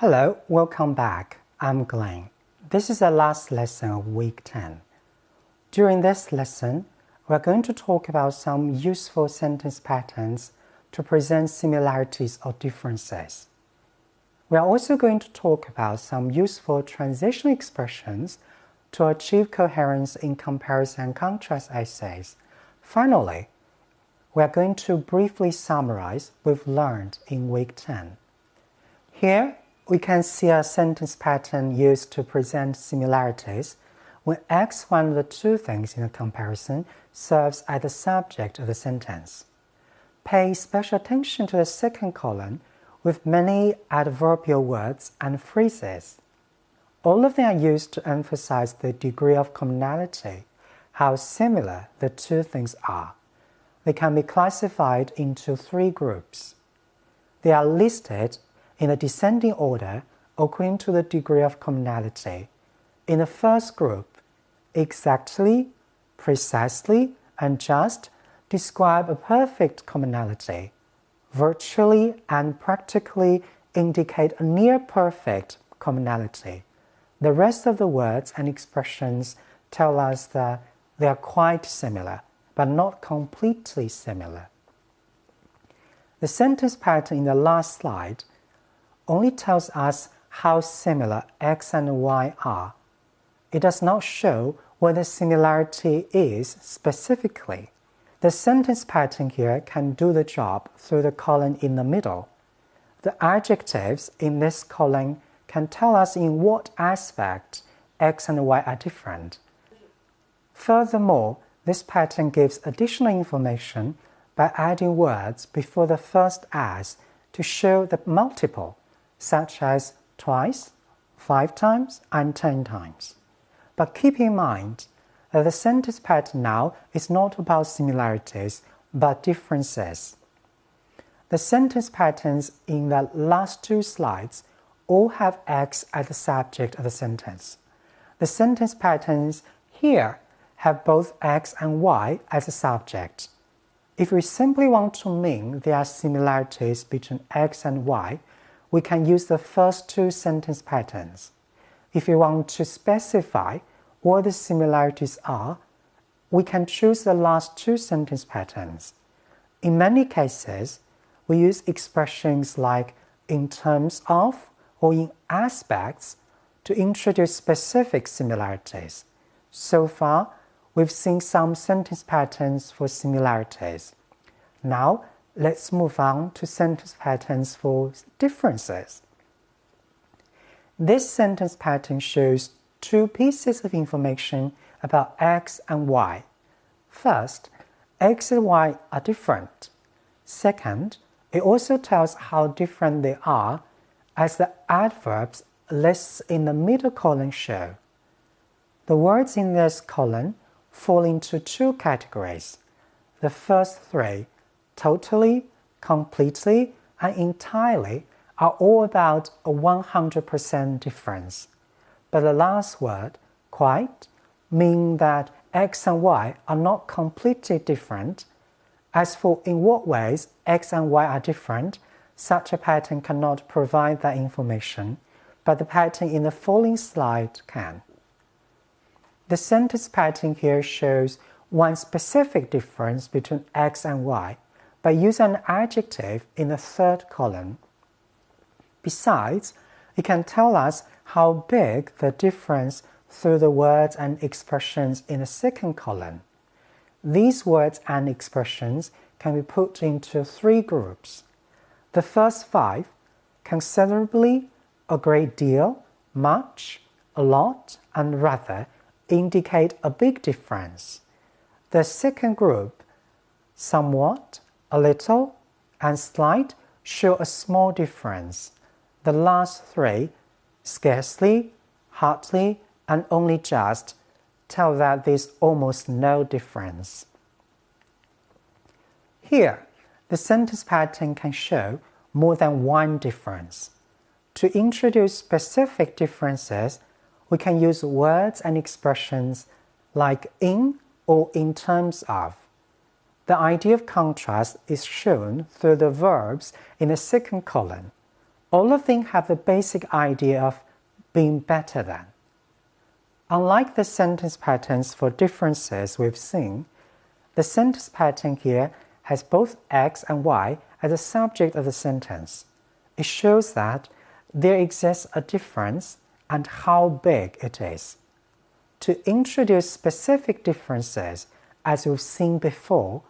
Hello, welcome back. I'm Glenn. This is the last lesson of week 10. During this lesson, we're going to talk about some useful sentence patterns to present similarities or differences. We are also going to talk about some useful transition expressions to achieve coherence in comparison and contrast essays. Finally, we are going to briefly summarize what we've learned in week 10. Here, we can see a sentence pattern used to present similarities when X, one of the two things in a comparison, serves as the subject of the sentence. Pay special attention to the second column with many adverbial words and phrases. All of them are used to emphasize the degree of commonality, how similar the two things are. They can be classified into three groups. They are listed in a descending order according to the degree of commonality. In the first group, exactly, precisely, and just describe a perfect commonality. Virtually and practically indicate a near-perfect commonality. The rest of the words and expressions tell us that they are quite similar, but not completely similar. The sentence pattern in the last slide only tells us how similar X and Y are. It does not show what the similarity is specifically. The sentence pattern here can do the job through the column in the middle. The adjectives in this column can tell us in what aspect X and Y are different. Furthermore, this pattern gives additional information by adding words before the first as to show the multiple, such as twice, 5 times, and 10 times. But keep in mind that the sentence pattern now is not about similarities, but differences. The sentence patterns in the last two slides all have X as the subject of the sentence. The sentence patterns here have both X and Y as a subject. If we simply want to mean there are similarities between X and Y, we can use the first two sentence patterns. If we want to specify what the similarities are, we can choose the last two sentence patterns. In many cases, we use expressions like in terms of or in aspects to introduce specific similarities. So far, we've seen some sentence patterns for similarities. Now, let's move on to sentence patterns for differences. This sentence pattern shows two pieces of information about X and Y. First, X and Y are different. Second, it also tells how different they are, as the adverbs lists in the middle column show. The words in this column fall into two categories. The first three, totally, completely, and entirely, are all about a 100% difference. But the last word, quite, means that X and Y are not completely different. As for in what ways X and Y are different, such a pattern cannot provide that information, but the pattern in the following slide can. The sentence pattern here shows one specific difference between X and Y, by using an adjective in the third column. Besides, it can tell us how big the difference through the words and expressions in the second column. These words and expressions can be put into three groups. The first 5, considerably, a great deal, much, a lot, and rather, indicate a big difference. The second group, somewhat, a little, and slight, show a small difference. The last 3, scarcely, hardly, and only just, tell that there's almost no difference. Here, the sentence pattern can show more than one difference. To introduce specific differences, we can use words and expressions like in or in terms of. The idea of contrast is shown through the verbs in the second column. All of them have the basic idea of being better than. Unlike the sentence patterns for differences we've seen, the sentence pattern here has both X and Y as the subject of the sentence. It shows that there exists a difference and how big it is. To introduce specific differences, as we've seen before,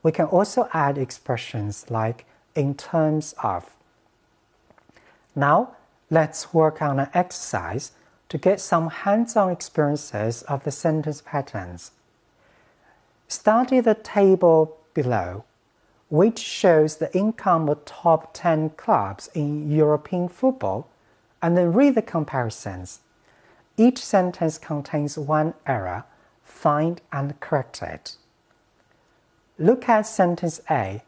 we can also add expressions like in terms of. Now, let's work on an exercise to get some hands-on experiences of the sentence patterns. Study the table below, which shows the income of top 10 clubs in European football, and then read the comparisons. Each sentence contains one error. Find and correct it. Look at sentence A.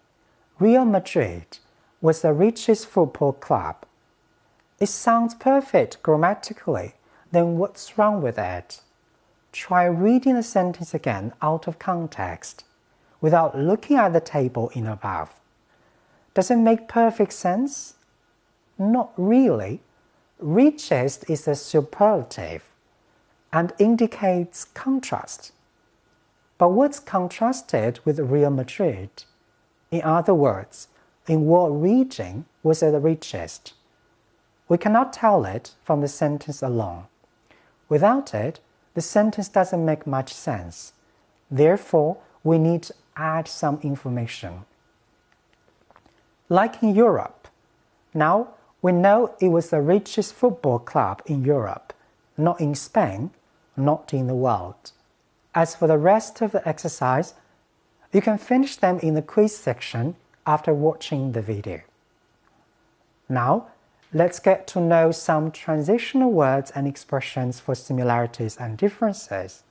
Real Madrid was the richest football club. It sounds perfect grammatically. Then what's wrong with it? Try reading the sentence again out of context, without looking at the table in above. Does it make perfect sense? Not really. Richest is a superlative and indicates contrast. But what's contrasted with Real Madrid? In other words, in what region was it the richest? We cannot tell it from the sentence alone. Without it, the sentence doesn't make much sense. Therefore, we need to add some information. Like in Europe, now we know it was the richest football club in Europe, not in Spain, not in the world. As for the rest of the exercise, you can finish them in the quiz section after watching the video. Now, let's get to know some transitional words and expressions for similarities and differences.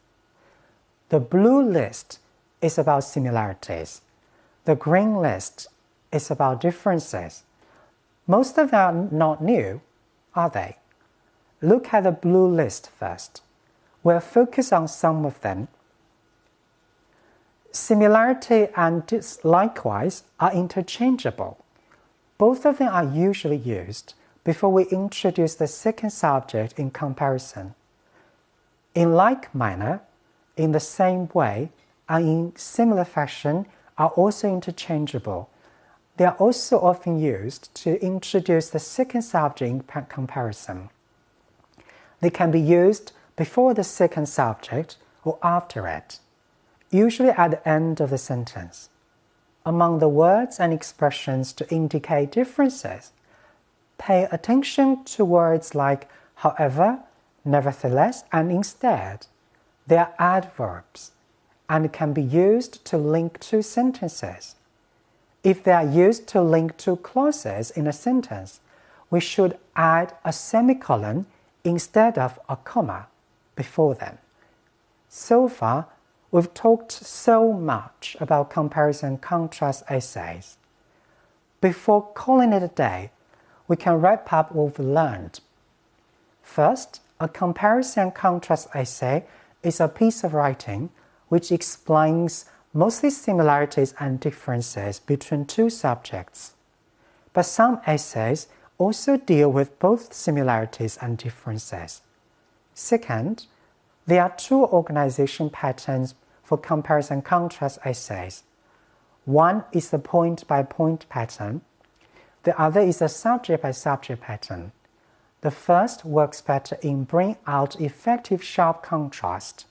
The blue list is about similarities. The green list is about differences. Most of them are not new, are they? Look at the blue list first. We'll focus on some of them. Similarity and likewise are interchangeable. Both of them are usually used before we introduce the second subject in comparison. In like manner, in the same way, and in similar fashion are also interchangeable. They are also often used to introduce the second subject in comparison. They can be used before the second subject or after it, usually at the end of the sentence. Among the words and expressions to indicate differences, pay attention to words like however, nevertheless, and instead. They are adverbs and can be used to link two sentences. If they are used to link two clauses in a sentence, we should add a semicolon instead of a comma before them. So far, we've talked so much about comparison and contrast essays. Before calling it a day, we can wrap up what we've learned. First, a comparison and contrast essay is a piece of writing which explains mostly similarities and differences between two subjects. But some essays also deal with both similarities and differences. Second, there are two organization patterns for comparison and contrast essays. One is the point-by-point pattern. The other is a subject-by-subject pattern. The first works better in bringing out effective sharp contrast.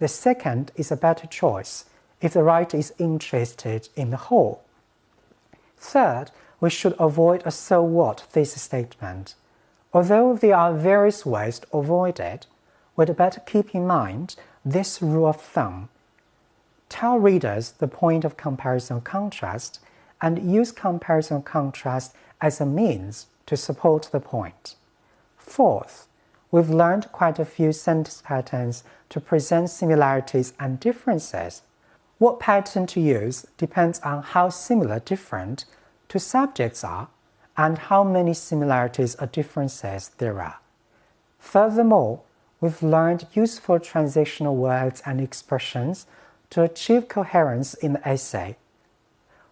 The second is a better choice if the writer is interested in the whole. Third, we should avoid a so what thesis statement. Although there are various ways to avoid it, we'd better keep in mind this rule of thumb. Tell readers the point of comparison or contrast and use comparison or contrast as a means to support the point. Fourth, we've learned quite a few sentence patterns to present similarities and differences. What pattern to use depends on how similar different two subjects are and how many similarities or differences there are. Furthermore, we've learned useful transitional words and expressions to achieve coherence in the essay.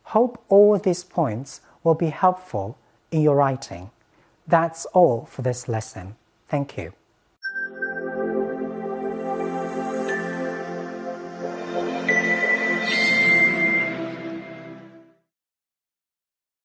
Hope all these points will be helpful in your writing. That's all for this lesson. Thank you.